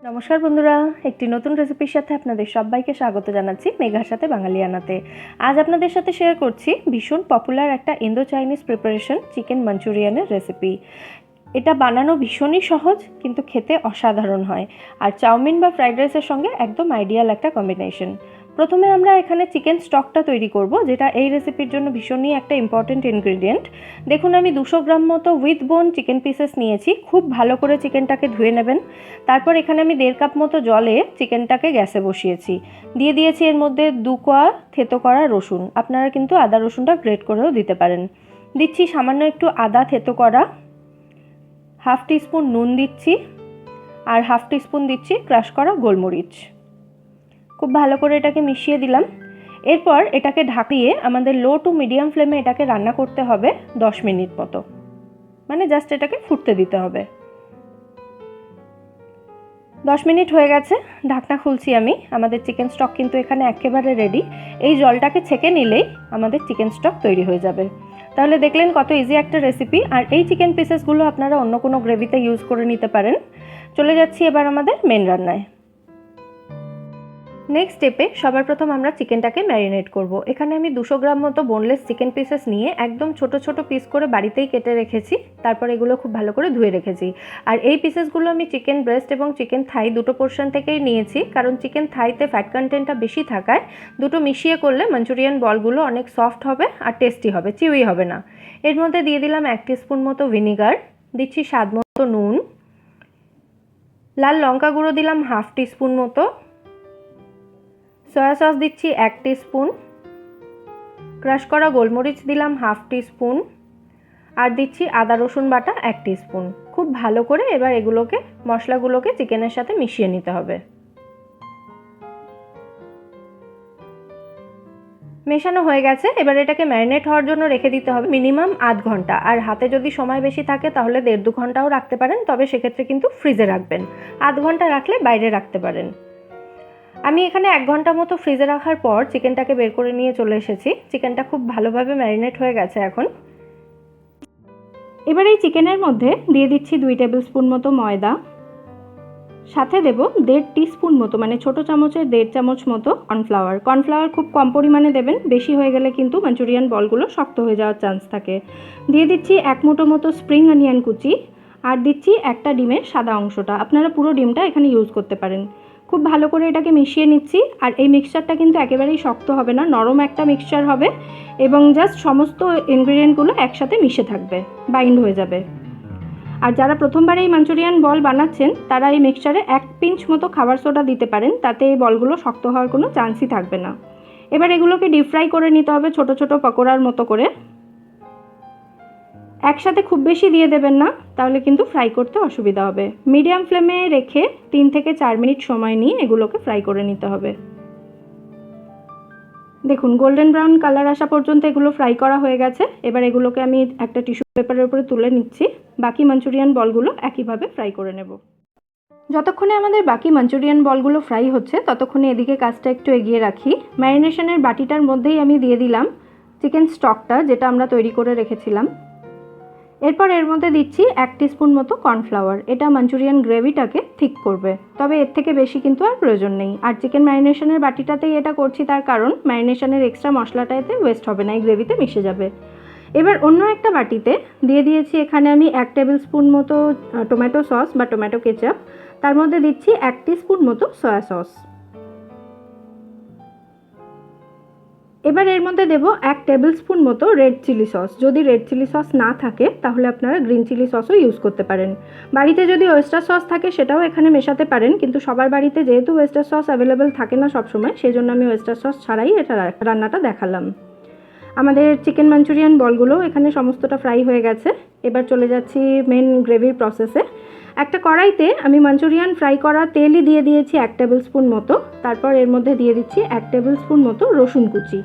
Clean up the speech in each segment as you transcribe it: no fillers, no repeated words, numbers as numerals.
নমস্কার বন্ধুরা, একটি নতুন রেসিপির সাথে আপনাদের সবাইকে স্বাগত জানাচ্ছি মেঘার সাথে বাঙালিয়ানাতে। আজ আপনাদের সাথে শেয়ার করছি ভীষণ পপুলার একটা ইন্দো চাইনিজ প্রিপারেশন চিকেন মাঞ্চুরিয়ানের রেসিপি। এটা বানানো ভীষণই সহজ, কিন্তু খেতে অসাধারণ হয়, আর চাউমিন বা ফ্রাইড রাইসের সঙ্গে একদম আইডিয়াল একটা কম্বিনেশন। প্রথমে আমরা এখানে চিকেন স্টকটা তৈরি করব, যেটা এই রেসিপির জন্য ভীষণই একটা ইম্পর্টেন্ট ইনগ্রিডিয়েন্ট। দেখুন, আমি 200 গ্রাম মতো উইথ বোন চিকেন পিসেস নিয়েছি। খুব ভালো করে চিকেনটাকে ধুয়ে নেবেন। তারপর এখানে আমি 1.5 কাপ মতো জলে চিকেনটাকে গ্যাসে বসিয়েছি। দিয়ে দিয়েছি এর মধ্যে 2 কোয়া থেতো করা রসুন। আপনারা কিন্তু আদা রসুনটা গ্রেট করেও দিতে পারেন। দিচ্ছি সামান্য একটু আদা থেতো করা, হাফ টিস্পুন নুন দিচ্ছি, আর হাফ টিস্পুন দিচ্ছি ক্রাশ করা গোলমরিচ। খুব ভালো করে এটাকে মিশিয়ে দিলাম। এরপর এটাকে ঢাকিয়ে আমাদের লো টু মিডিয়াম ফ্লেমে এটাকে রান্না করতে হবে 10 মিনিট মতো, মানে জাস্ট এটাকে ফুটতে দিতে হবে। 10 মিনিট হয়ে গেছে, ঢাকনা খুলছি আমি। আমাদের চিকেন স্টক কিন্তু এখানে একেবারে রেডি। এই জলটাকে ছেঁকে নিলেই আমাদের চিকেন স্টক তৈরি হয়ে যাবে। তাহলে দেখলেন কত ইজি একটা রেসিপি। আর এই চিকেন পিসেসগুলো আপনারা অন্য কোনো গ্রেভিতে ইউজ করে নিতে পারেন। চলে যাচ্ছি এবার আমাদের মেন রান্নায়। নেক্সট স্টেপে সবার প্রথম আমরা চিকেনটাকে ম্যারিনেট করব। এখানে আমি 200 গ্রাম মতো বোনলেস চিকেন পিসেস নিয়ে একদম ছোট ছোট পিস করে বাড়িতেই কেটে রেখেছি। তারপর এগুলো খুব ভালো করে ধুয়ে রেখেছি। আর এই পিসেসগুলো আমি চিকেন ব্রেস্ট এবং চিকেন থাই দুটো পোর্শন থেকেই নিয়েছি, কারণ চিকেন থাইতে ফ্যাট কন্টেন্টটা বেশি থাকায় দুটো মিশিয়ে করলে মাঞ্চুরিয়ান বলগুলো অনেক সফট হবে আর টেস্টি হবে, চিউই হবে না। এর মধ্যে দিয়ে দিলাম 1 টিস্পুন মতো ভিনিগার, দিচ্ছি স্বাদ মতো নুন, লাল লঙ্কা গুঁড়ো দিলাম হাফ টিস্পুন মতো, সয়া সস দিচ্ছি 1 টিস্পুন, ক্রাশ করা গোলমরিচ দিলাম হাফ টিস্পুন, আর দিচ্ছি আদা রসুন বাটা 1 টিস্পুন। খুব ভালো করে এবার এগুলোকে মশলাগুলোকে চিকেনের সাথে মিশিয়ে নিতে হবে। মেশানো হয়ে গেছে। এবার এটাকে ম্যারিনেট হওয়ার জন্য রেখে দিতে হবে মিনিমাম আধ ঘন্টা। আর হাতে যদি সময় বেশি থাকে তাহলে 1.5-2 ঘন্টাও রাখতে পারেন, তবে সেক্ষেত্রে কিন্তু ফ্রিজে রাখবেন। আধ ঘন্টা রাখলে বাইরে রাখতে পারেন। আমি এখানে 1 ঘন্টা মতো ফ্রিজে রাখার পর চিকেনটাকে বের করে নিয়ে চলে এসেছি। চিকেনটা খুব ভালোভাবে ম্যারিনেট হয়ে গেছে এখন। এবার এই চিকেনের মধ্যে দিয়ে দিচ্ছি 2 টেবিল স্পুন মতো ময়দা, সাথে দেব 1.5 টিস্পুন মতো, মানে ছোট চামচের 1.5 চামচ মতো কর্নফ্লাওয়ার। কর্নফ্লাওয়ার খুব কম পরিমাণে দেবেন, বেশি হয়ে গেলে কিন্তু মাঞ্চুরিয়ান বলগুলো শক্ত হয়ে যাওয়ার চান্স থাকে। দিয়ে দিচ্ছি 1 মুঠো মতো স্প্রিং অনিয়ন কুচি, আর দিচ্ছি একটা ডিমের সাদা অংশটা। আপনারা পুরো ডিমটা এখানে ইউজ করতে পারেন। খুব ভালো করে এটাকে মিশিয়ে নিচ্ছি। আর এই মিক্সচারটা কিন্তু একেবারেই শক্ত হবে না, নরম একটা মিক্সচার হবে, এবং জাস্ট সমস্ত ইনগ্রিডিয়েন্টগুলো একসাথে মিশে থাকবে, বাইন্ড হয়ে যাবে। আর যারা প্রথমবার এই মাঞ্চুরিয়ান বল বানাচ্ছেন তারা এই মিক্সচারে 1 পিঞ্চ মতো খাবার সোডা দিতে পারেন, তাতে এই বলগুলো শক্ত হওয়ার কোনো চান্সই থাকবে না। এবার এগুলোকে ডিপ ফ্রাই করে নিতে হবে ছোট ছোট পকোড়ার মতো করে। একসাথে খুব বেশি দিয়ে দেবেন না, তাহলে কিন্তু ফ্রাই করতে অসুবিধা হবে। মিডিয়াম ফ্লেমে রেখে 3 থেকে 4 মিনিট সময় নিয়ে এগুলোকে ফ্রাই করে নিতে হবে। দেখুন, গোল্ডেন ব্রাউন কালার আসা পর্যন্ত এগুলো ফ্রাই করা হয়ে গেছে। এবার এগুলোকে আমি একটা টিস্যু পেপারের উপরে তুলে নিচ্ছি। বাকি মাঞ্চুরিয়ান বলগুলো একইভাবে ফ্রাই করে নেব। যতক্ষণে আমাদের বাকি মাঞ্চুরিয়ান বলগুলো ফ্রাই হচ্ছে ততক্ষণে এদিকে কাজটা একটু এগিয়ে রাখি। ম্যারিনেশনের বাটিটার মধ্যেই আমি দিয়ে দিলাম চিকেন স্টকটা, যেটা আমরা তৈরি করে রেখেছিলাম। এরপর এর মধ্যে দিচ্ছি 1 টিস্পুন মতো কর্নফ্লাওয়ার। এটা মাঞ্চুরিয়ান গ্রেভিটাকে থিক করবে, তবে এর থেকে বেশি কিন্তু আর প্রয়োজন নেই। আর চিকেন ম্যারিনেশনের বাটিটাতেই এটা করছি, তার কারণ ম্যারিনেশনের এক্সট্রা মশলাটা এতে ওয়েস্ট হবে না, এই গ্রেভিতে মিশে যাবে। এবার অন্য একটা বাটিতে দিয়ে দিয়েছি এখানে আমি 1 টেবিল স্পুন মতো টমেটো সস বা টমেটো কেচাপ। তার মধ্যে দিচ্ছি 1 টিস্পুন মতো সয়া সস। এবার এর মধ্যে দেব 1 টেবিল স্পুন মতো রেড চিলি সস। যদি রেড চিলি সস না থাকে তাহলে আপনারা গ্রিন চিলি সসও ইউজ করতে পারেন। বাড়িতে যদি ওয়েস্টার সস থাকে সেটাও এখানে মেশাতে পারেন, কিন্তু সবার বাড়িতে যেহেতু ওয়েস্টার সস অ্যাভেলেবেল থাকে না সবসময়, সেই জন্য আমি ওয়েস্টার সস ছাড়াই এটা রান্নাটা দেখালাম। আমাদের চিকেন মাঞ্চুরিয়ান বলগুলো এখানে সমস্তটা ফ্রাই হয়ে গেছে। এবার চলে যাচ্ছি মেন গ্রেভির প্রসেসে। একটা কড়াইতে আমি মাঞ্চুরিয়ান ফ্রাই করা তেলই দিয়ে দিয়েছি 1 টেবিল স্পুন মতো। তারপর এর মধ্যে দিয়ে দিচ্ছি 1 টেবিল স্পুন মতো রসুন কুচি।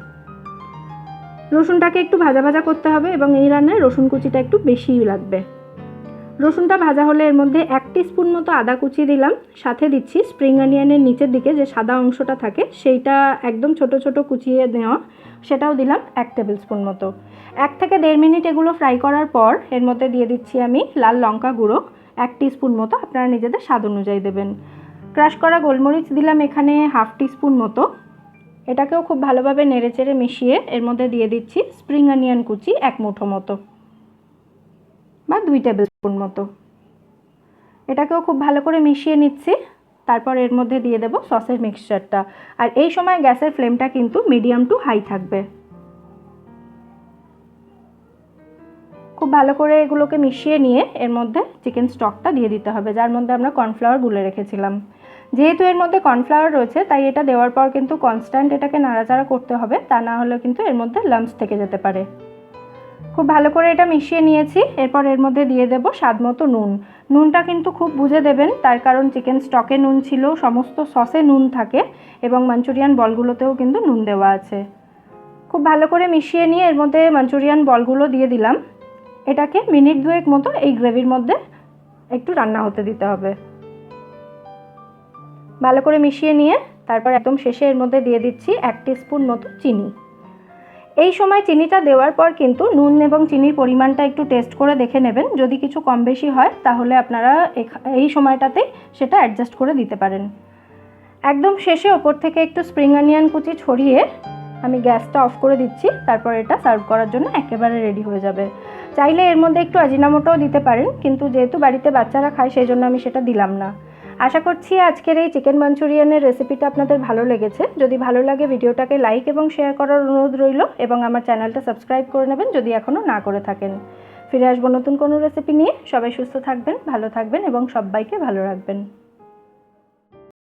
রসুনটাকে একটু ভাজা ভাজা করতে হবে, এবং এই রান্নায় রসুন কুচিটা একটু বেশিই লাগবে। রসুনটা ভাজা হলে এর মধ্যে 1 টিস্পুন মতো আদা কুচি দিলাম, সাথে দিচ্ছি স্প্রিং অনিয়নের নিচের দিকে যে সাদা অংশটা থাকে সেইটা একদম ছোট ছোট কুচিয়ে নেওয়া, সেটাও দিলাম 1 টেবিল স্পুন মতো। 1 থেকে 1.5 মিনিট এগুলো ফ্রাই করার পর এর মধ্যে দিয়ে দিচ্ছি আমি লাল লঙ্কা গুঁড়ো 1 টিস্পুন মতো, আপনারা নিজেদের স্বাদ অনুযায়ী দেবেন। ক্রাশ করা গোলমরিচ দিলাম এখানে হাফ টিস্পুন মতো। এটাকেও খুব ভালোভাবে নেড়েচেড়ে মিশিয়ে এর মধ্যে দিয়ে দিচ্ছি স্প্রিং অনিয়ন কুচি 1 মুঠো মতো বা 2 টেবিল স্পুন মতো। এটাকেও খুব ভালো করে মিশিয়ে নিচ্ছি। তারপর এর মধ্যে দিয়ে দেব সসের মিক্সচারটা। আর এই সময় গ্যাসের ফ্লেমটা কিন্তু মিডিয়াম টু হাই থাকবে। খুব ভালো করে এগুলোকে মিশিয়ে নিয়ে এর মধ্যে চিকেন স্টকটা দিয়ে দিতে হবে, যার মধ্যে আমরা কর্নফ্লাওয়ার গুলে রেখেছিলাম। যেহেতু এর মধ্যে কর্নফ্লাওয়ার রয়েছে তাই এটা দেওয়ার পর কিন্তু কনস্ট্যান্ট এটাকে নাড়াচাড়া করতে হবে, তা না হলে কিন্তু এর মধ্যে লাম্পস থেকে যেতে পারে। খুব ভালো করে এটা মিশিয়ে নিয়েছি। এরপর এর মধ্যে দিয়ে দেব স্বাদমতো নুন। নুনটা কিন্তু খুব বুঝে দেবেন, তার কারণ চিকেন স্টকে নুন ছিল, সমস্ত সসে নুন থাকে এবং মাঞ্চুরিয়ান বলগুলোতেও কিন্তু নুন দেওয়া আছে। খুব ভালো করে মিশিয়ে নিয়ে এর মধ্যে মাঞ্চুরিয়ান বলগুলো দিয়ে দিলাম। এটাকে মিনিট 2 মতো এই গ্রেভির মধ্যে একটু রান্না হতে দিতে হবে। ভালো করে মিশিয়ে নিয়ে তারপর একদম শেষে এর মধ্যে দিয়ে দিচ্ছি 1 টিস্পুন মতো চিনি। এই সময় চিনিটা দেওয়ার পর কিন্তু নুন এবং চিনির পরিমাণটা একটু টেস্ট করে দেখে নেবেন। যদি কিছু কম বেশি হয় তাহলে আপনারা এই সময়টাতেই সেটা অ্যাডজাস্ট করে দিতে পারেন। একদম শেষে ওপর থেকে একটু স্প্রিং অনিয়ন কুচি ছড়িয়ে আমি গ্যাসটা অফ করে দিচ্ছি। তারপর এটা সার্ভ করার জন্য একেবারে রেডি হয়ে যাবে। চাইলে এর মধ্যে একটু আজিনামোটোও দিতে পারেন, কিন্তু যেহেতু বাড়িতে বাচ্চারা খায় সেই জন্য আমি সেটা দিলাম না। আশা করছি আজকের এই চিকেন মাঞ্চুরিয়ানের রেসিপিটা আপনাদের ভালো লেগেছে। যদি ভালো লাগে ভিডিওটাকে লাইক এবং শেয়ার করার অনুরোধ রইল এবং আমার চ্যানেলটা সাবস্ক্রাইব করে নেবেন যদি এখনও না করে থাকেন। ফিরে আসবো নতুন কোনো রেসিপি নিয়ে। সবাই সুস্থ থাকবেন, ভালো থাকবেন এবং সবাইকে ভালো রাখবেন।